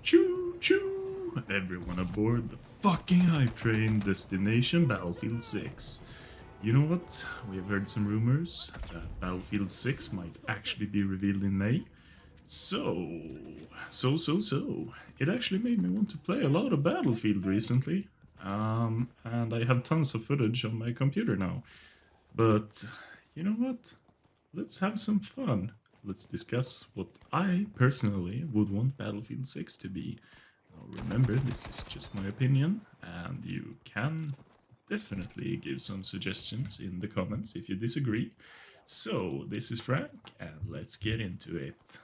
Choo choo! Everyone aboard the fucking hype train, destination Battlefield 6. You know what? We have heard some rumors that Battlefield 6 might actually be revealed in May. So. It actually made me want to play a lot of Battlefield recently. And I have tons of footage on my computer now. But you know what? Let's have some fun. Let's discuss what I personally would want Battlefield 6 to be. Now remember, this is just my opinion, and you can definitely give some suggestions in the comments if you disagree. So, this is Frank, and let's get into it.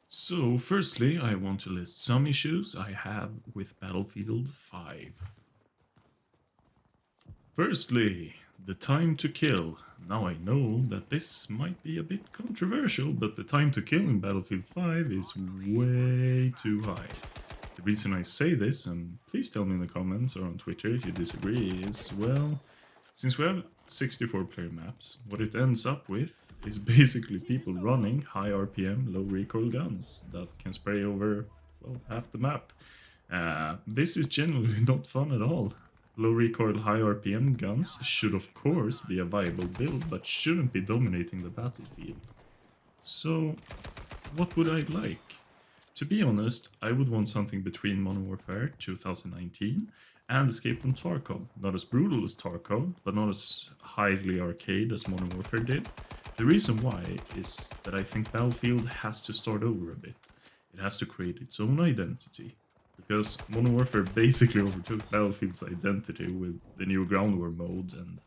So, firstly, I want to list some issues I have with Battlefield 5. Firstly, the time to kill. Now I know that this might be a bit controversial, but the time to kill in Battlefield 5 is way too high. The reason I say this, and please tell me in the comments or on Twitter if you disagree, is, well, since we have 64 player maps, what it ends up with is basically people running high RPM, low recoil guns that can spray over, well, half the map. This is generally not fun at all. Low recoil, high RPM guns should of course be a viable build, but shouldn't be dominating the battlefield. So, what would I like? To be honest, I would want something between Modern Warfare 2019 and Escape from Tarkov. Not as brutal as Tarkov, but not as highly arcade as Modern Warfare did. The reason why is that I think Battlefield has to start over a bit. It has to create its own identity. Because Modern Warfare basically overtook Battlefield's identity with the new ground war mode, and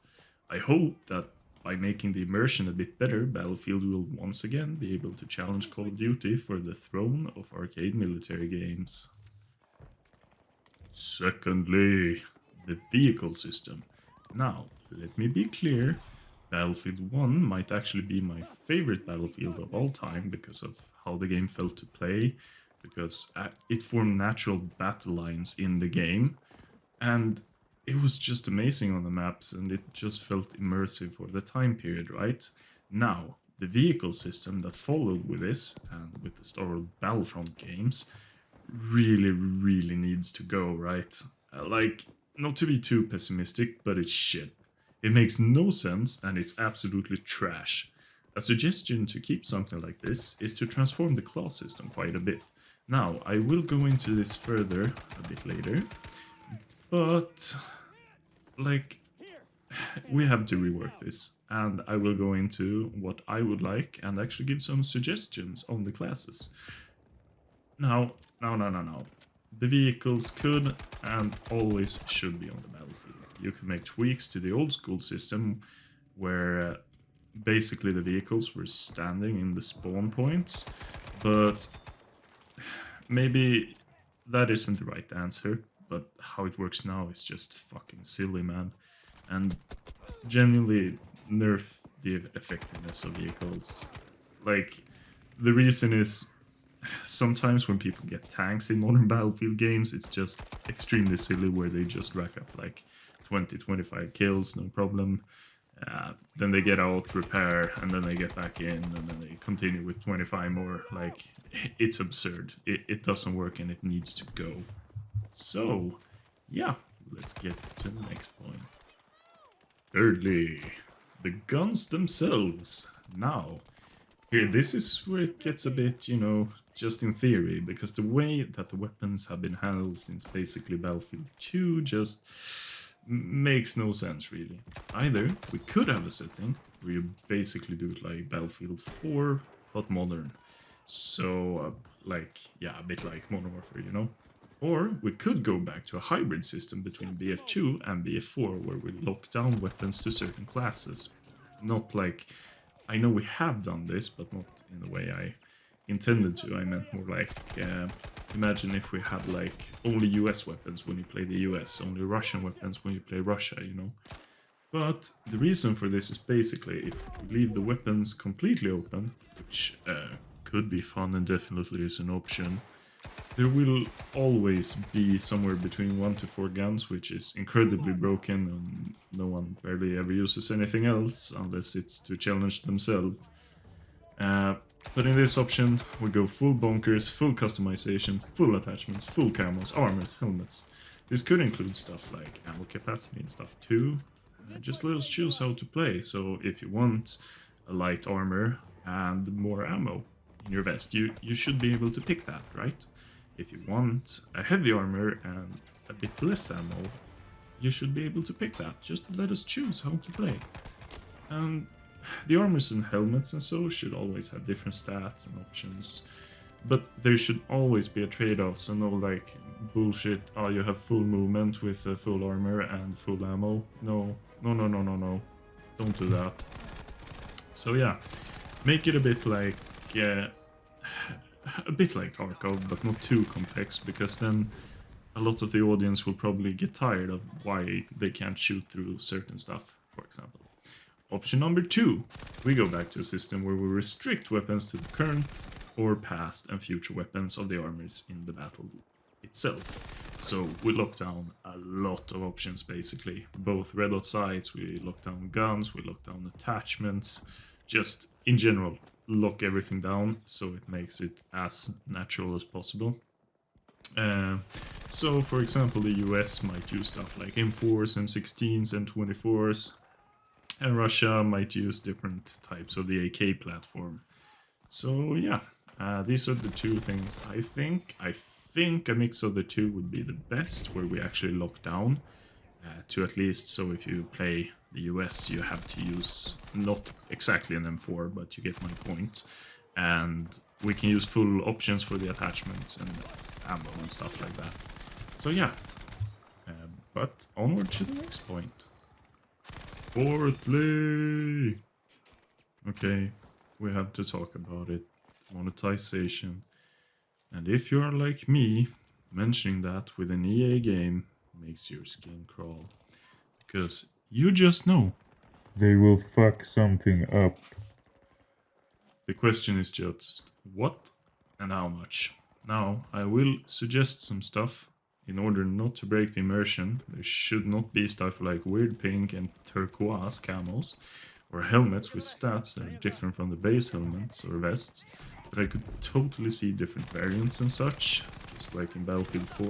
I hope that by making the immersion a bit better, Battlefield will once again be able to challenge Call of Duty for the throne of arcade military games. Secondly, the vehicle system. Now, let me be clear, Battlefield 1 might actually be my favorite Battlefield of all time because of how the game felt to play, because it formed natural battle lines in the game, and it was just amazing on the maps, and it just felt immersive for the time period, right? Now, the vehicle system that followed with this, and with the Star Wars Battlefront games, really needs to go, right? Like, not to be too pessimistic, but it's shit. It makes no sense, and it's absolutely trash. A suggestion to keep something like this is to transform the class system quite a bit. Now, I will go into this further a bit later, but, like, we have to rework this, and I will go into what I would like and actually give some suggestions on the classes. Now. The vehicles could and always should be on the battlefield. You can make tweaks to the old school system where basically the vehicles were standing in the spawn points, but maybe that isn't the right answer, but how it works now is just fucking silly, man. And genuinely nerf the effectiveness of vehicles. Like, the reason is sometimes when people get tanks in modern Battlefield games, it's just extremely silly where they just rack up like 20-25 kills, no problem. Then they get out, repair, and then they get back in, and then they continue with 25 more. Like, it's absurd. It doesn't work, and it needs to go. So, yeah, let's get to the next point. Thirdly, the guns themselves. Now, here, this is where it gets a bit, just in theory, because the way that the weapons have been handled since basically Battlefield 2 just makes no sense, really. Either we could have a setting where you basically do it like Battlefield 4, but modern. So, a bit like Modern Warfare, Or we could go back to a hybrid system between BF2 and BF4, where we lock down weapons to certain classes. Not like... I know we have done this, but not in the way I intended to. I meant more like, imagine if we had like only US weapons when you play the US, only Russian weapons when you play Russia, But the reason for this is basically if we leave the weapons completely open, which could be fun and definitely is an option, there will always be somewhere between 1 to 4 guns, which is incredibly broken, and no one barely ever uses anything else unless it's to challenge themselves. But in this option, we go full bonkers, full customization, full attachments, full camos, armors, helmets. This could include stuff like ammo capacity and stuff too. Just let us choose how to play. So if you want a light armor and more ammo in your vest, you should be able to pick that, right? If you want a heavy armor and a bit less ammo, you should be able to pick that. Just let us choose how to play. And the armors and helmets and so should always have different stats and options. But there should always be a trade-off, so no like bullshit, oh you have full movement with full armor and full ammo. No. Don't do that. So yeah, make it a bit like Tarkov, but not too complex, because then a lot of the audience will probably get tired of why they can't shoot through certain stuff, for example. Option number 2, we go back to a system where we restrict weapons to the current or past and future weapons of the armors in the battle itself. So we lock down a lot of options basically, both red dot sights, we lock down guns, we lock down attachments, just in general lock everything down so it makes it as natural as possible. So for example the US might use stuff like M4s, M16s, M24s, and Russia might use different types of the AK platform. So yeah, these are the two things I think. I think a mix of the two would be the best, where we actually lock down to at least, so if you play the US you have to use not exactly an M4, but you get my point. And we can use full options for the attachments and ammo and stuff like that. So yeah, but onward to the next point. Fourthly, okay, we have to talk about it. Monetization. And if you're like me, mentioning that with an EA game makes your skin crawl. Because you just know they will fuck something up. The question is just what and how much. Now, I will suggest some stuff. In order not to break the immersion, there should not be stuff like weird pink and turquoise camos, or helmets with stats that are different from the base helmets or vests, but I could totally see different variants and such, just like in Battlefield 4,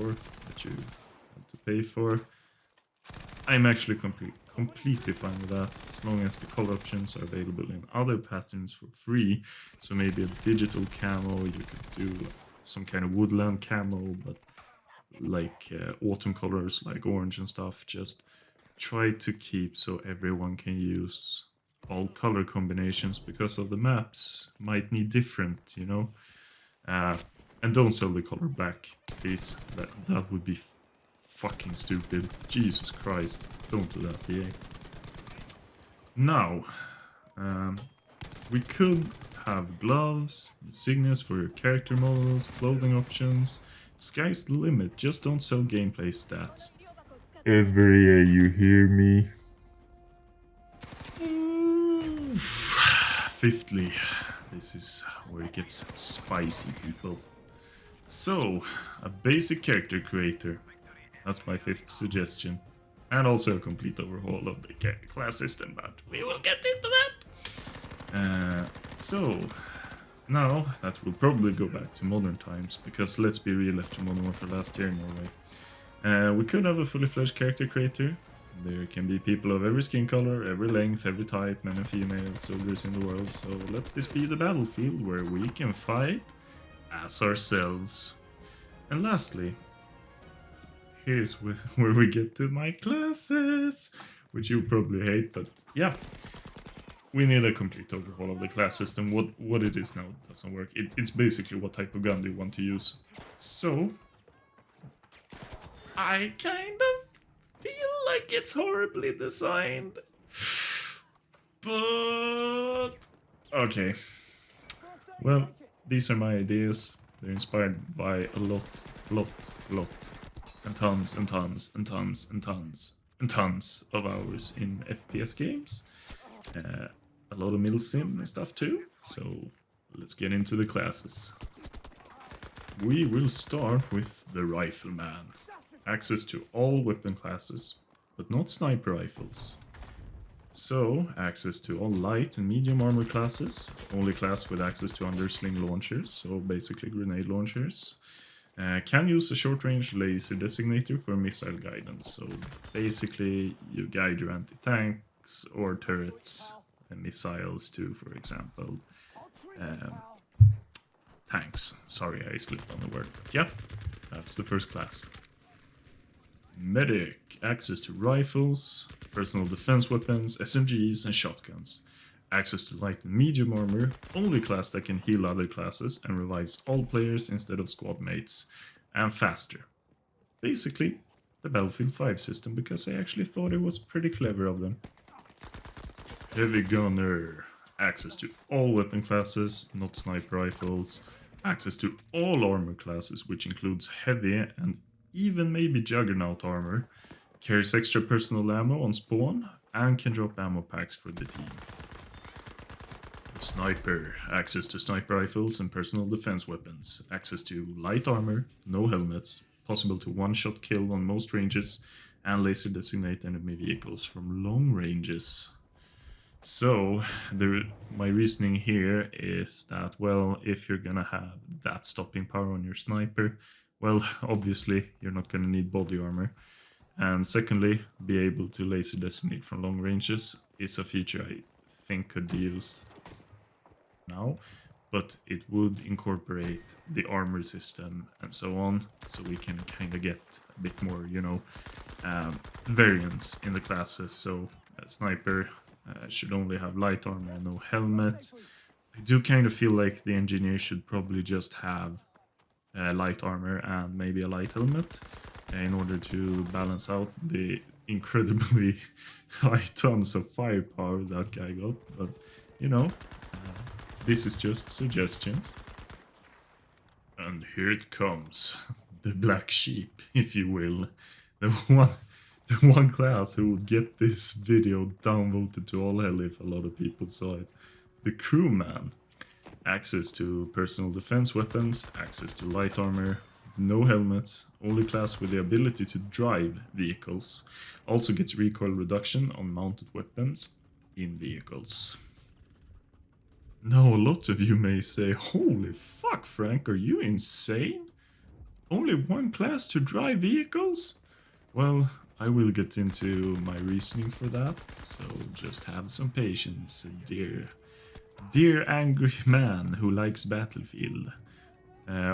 that you have to pay for. I'm actually completely fine with that, as long as the color options are available in other patterns for free. So maybe a digital camo, you could do some kind of woodland camo, but like autumn colors like orange and stuff. Just try to keep so everyone can use all color combinations, because of the maps might need different, you know. And don't sell the color black, please. That would be fucking stupid. Jesus Christ, don't do that, EA. Now, we could have gloves, insignias for your character models, clothing options. Sky's the limit, just don't sell gameplay stats. Every you hear me? Fifthly, this is where it gets spicy, people. So, a basic character creator. That's my 5th suggestion. And also a complete overhaul of the class system, but we will get into that. So, now that will probably go back to modern times, because let's be real, after Modern Warfare last year in Norway, we could have a fully fledged character creator. There can be people of every skin color, every length, every type, men and female soldiers in the world. So let this be the battlefield where we can fight as ourselves. And lastly, here's where we get to my classes, which you probably hate, but yeah. We need a complete overhaul of the class system. What it is now doesn't work. It's basically what type of gun do you want to use. So, I kind of feel like it's horribly designed. But, okay. Well, these are my ideas. They're inspired by a lot, and tons and tons and tons and tons and tons of hours in FPS games. A lot of milsim and stuff too, so let's get into the classes. We will start with the Rifleman. Access to all weapon classes, but not sniper rifles. So, access to all light and medium armor classes, only class with access to undersling launchers, so basically grenade launchers. Can use a short-range laser designator for missile guidance, so basically you guide your anti-tanks or turrets and missiles to, for example, um, tanks. Sorry, I slipped on the word, but yeah, that's the first class. Medic, access to rifles, personal defense weapons, SMGs, and shotguns. Access to light and medium armor, only class that can heal other classes and revives all players instead of squad mates, and faster. Basically, the Battlefield 5 system, because I actually thought it was pretty clever of them. Heavy gunner, access to all weapon classes, not sniper rifles, access to all armor classes, which includes heavy and even maybe juggernaut armor, carries extra personal ammo on spawn, and can drop ammo packs for the team. Sniper, access to sniper rifles and personal defense weapons, access to light armor, no helmets, possible to one-shot kill on most ranges, and laser designate enemy vehicles from long ranges. So, my reasoning here is that, well, if you're gonna have that stopping power on your sniper, well, obviously, you're not gonna need body armor. And secondly, be able to laser designate from long ranges is a feature I think could be used now, but it would incorporate the armor system and so on, so we can kind of get a bit more, variance in the classes. So a sniper should only have light armor and no helmet. I do kind of feel like the engineer should probably just have light armor and maybe a light helmet in order to balance out the incredibly high tons of firepower that guy got. But this is just suggestions. And here it comes, the black sheep, if you will. The one class who would get this video downvoted to all hell if a lot of people saw it. The crewman. Access to personal defense weapons, access to light armor, no helmets, only class with the ability to drive vehicles. Also gets recoil reduction on mounted weapons in vehicles. Now, a lot of you may say, holy fuck, Frank, are you insane? Only one class to drive vehicles? Well, I will get into my reasoning for that, so just have some patience, dear angry man who likes Battlefield.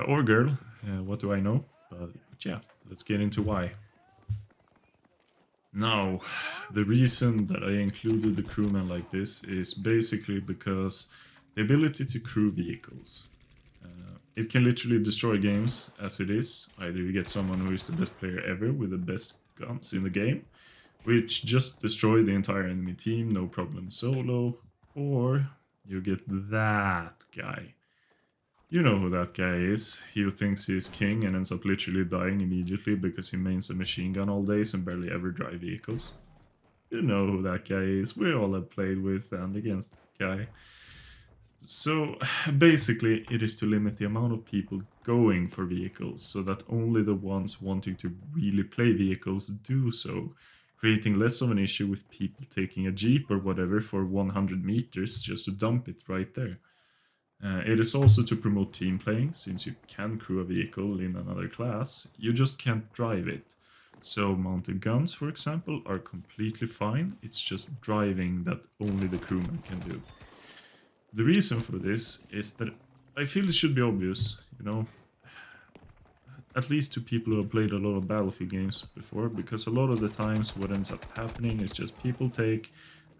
Or girl, what do I know? But yeah, let's get into why. Now, the reason that I included the crewman like this is basically because the ability to crew vehicles. It can literally destroy games as it is. Either you get someone who is the best player ever with the best guns in the game, which just destroy the entire enemy team, no problem solo, or you get that guy. You know who that guy is. He who thinks he is king and ends up literally dying immediately because he mains a machine gun all days and barely ever drive vehicles. You know who that guy is. We all have played with and against that guy. So basically it is to limit the amount of people going for vehicles so that only the ones wanting to really play vehicles do so, creating less of an issue with people taking a jeep or whatever for 100 meters just to dump it right there. It is also to promote team playing, since you can crew a vehicle in another class, you just can't drive it. So mounted guns, for example, are completely fine, it's just driving that only the crewman can do. The reason for this is that I feel it should be obvious, at least to people who have played a lot of Battlefield games before, because a lot of the times what ends up happening is just people take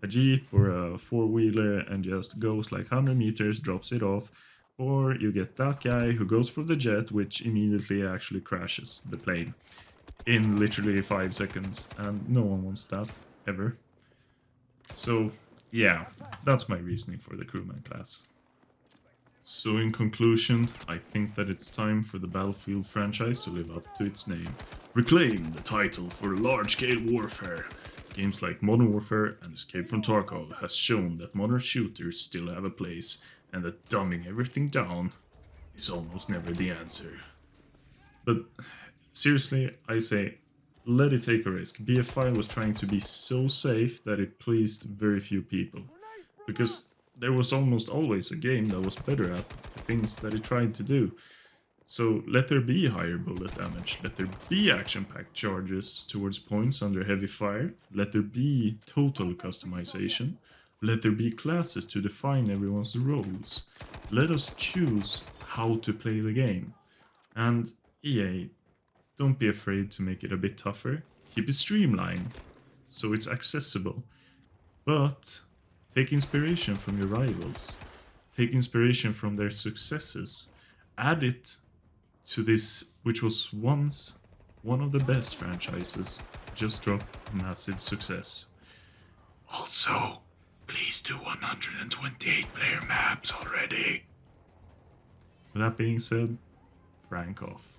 a jeep or a four-wheeler and just goes like 100 meters, drops it off, or you get that guy who goes for the jet, which immediately actually crashes the plane in literally 5 seconds, and no one wants that, ever. So yeah, that's my reasoning for the crewman class. So in conclusion, I think that it's time for the Battlefield franchise to live up to its name. Reclaim the title for large-scale warfare. Games like Modern Warfare and Escape from Tarkov has shown that modern shooters still have a place, and that dumbing everything down is almost never the answer. But seriously, I say, let it take a risk. BF5 was trying to be so safe that it pleased very few people. Because there was almost always a game that was better at the things that it tried to do. So let there be higher bullet damage, let there be action-packed charges towards points under heavy fire, let there be total customization, let there be classes to define everyone's roles. Let us choose how to play the game. And EA, don't be afraid to make it a bit tougher. Keep it streamlined, so it's accessible. But take inspiration from your rivals. Take inspiration from their successes. Add it to this, which was once one of the best franchises, just dropped massive success. Also, please do 128 player maps already. With that being said, Frank off.